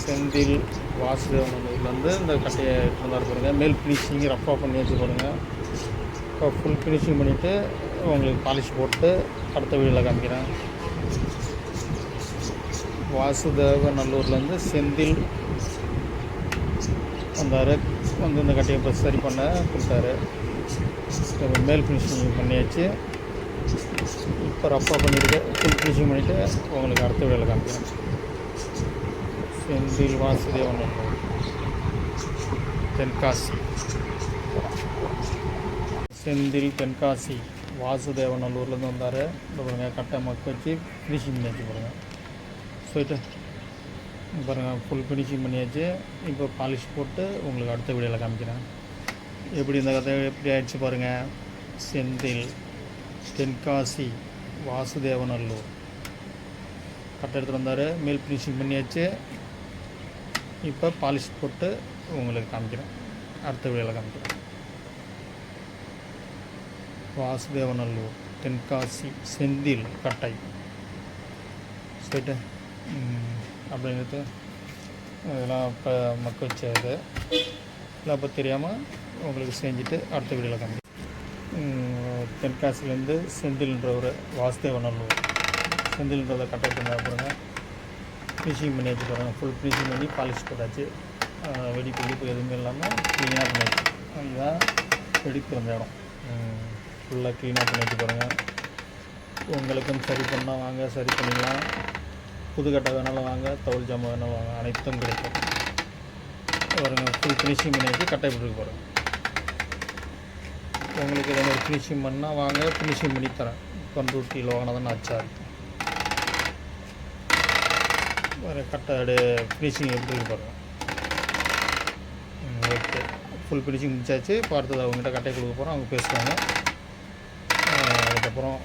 செந்தில் வாசுதேவனூர்லேருந்து இந்த கட்டையை எடுத்துகிட்டு பாருங்க. மேல் ஃபினிஷிங் ரஃப்பாக பண்ணி வச்சு பாருங்க. இப்போ ஃபுல் ஃபினிஷிங் பண்ணிவிட்டு உங்களுக்கு பாலிஷ் போட்டு அடுத்த வீடியோவில் காமிக்கிறேன். வாசுதேவநல்லூர்லேருந்து செந்தில் வந்தார், வந்து இந்த கட்டையை இப்போ சரி பண்ண கொடுத்தாரு. மேல் ஃபினிஷிங் பண்ணியாச்சு. இப்போ ரஃப்பாக பண்ணிவிட்டு ஃபுல் ஃபினிஷிங் பண்ணிவிட்டு உங்களுக்கு அடுத்த வீடியோவில் காமிக்கிறேன். செந்தில் வாசுதேவநல்லூர் தென்காசி. செந்தில் தென்காசி வாசுதேவநல்லூர்லேருந்து வந்தார். இப்போ பாருங்கள் கட்டை மக்க வச்சு ஃபினிஷிங் பண்ணியாச்சு பாருங்கள். போயிட்டு பாருங்கள் ஃபுல் ஃபினிஷிங் பண்ணியாச்சு. இப்போ பாலிஷ் போட்டு உங்களுக்கு அடுத்த வீடியோவில் காமிக்கிறேன். எப்படி இந்த கதை எப்படி ஆயிடுச்சு பாருங்கள். செந்தில் தென்காசி வாசுதேவநல்லூர் கட்டை எடுத்துகிட்டு வந்தார். மேல் ஃபினிஷிங் பண்ணியாச்சு. இப்போ பாலிஷ் போட்டு உங்களுக்கு காமிக்கிறேன், அடுத்த வீடியோவில் காமிக்கிறேன். வாசுதேவநல்லூர் தென்காசி செந்தில் கட்டை போயிட்டு அப்படின்ட்டு இதெல்லாம் இப்போ மக்க வச்சது எல்லாம் இப்போ தெரியாமல் உங்களுக்கு செஞ்சுட்டு அடுத்த வீடியோவில் காமிக்கிறேன். தென்காசிலேருந்து செந்தில்ன்ற ஒரு வாசுதேவநல்லூர் செந்தில்ன்றதை கட்டை எடுத்து பாருங்க. ஃபினிஷிங் பண்ணி வச்சு பாருங்கள். ஃபுல் ஃபினிஷிங் பண்ணி பாலிஷ் போட்டாச்சு. வெடிப்பு வெடிப்பு எதுவுமே இல்லாமல் க்ளீனாக பண்ணியாச்சு. இதுதான் வெடிப்பு அந்த இடம் ஃபுல்லாக க்ளீனாக பண்ணி வச்சு பாருங்கள். உங்களுக்கும் சரி பண்ணால் வாங்க, சரி பண்ணிக்கலாம். புது கட்டை வேணாலும் வாங்க, தவுள் ஜாமான் வேணாலும் வாங்க, அனைத்தும் கிடைக்கும். பாருங்கள் ஃபுல் ஃபினிஷிங் பண்ணி வச்சு கட்டை போட்டுருக்கு பாருங்கள். உங்களுக்கு இதே மாதிரி ஃபினிஷிங் பண்ணால் வாங்க, ஃபினிஷிங் பண்ணி தரேன். பண்ருட்டியில் வாங்கினா தான் ஆச்சார். வேறு கட்டை ஃபினிஷிங் எப்படி இருக்கு பாருங்கள். ஓகே, ஃபுல் ஃபினிஷிங் முடிச்சாச்சு. இப்போ அடுத்தது அவங்ககிட்ட கட்டையை கொடுக்க போகிறோம், அவங்க பேசுவாங்க. அதுக்கப்புறம்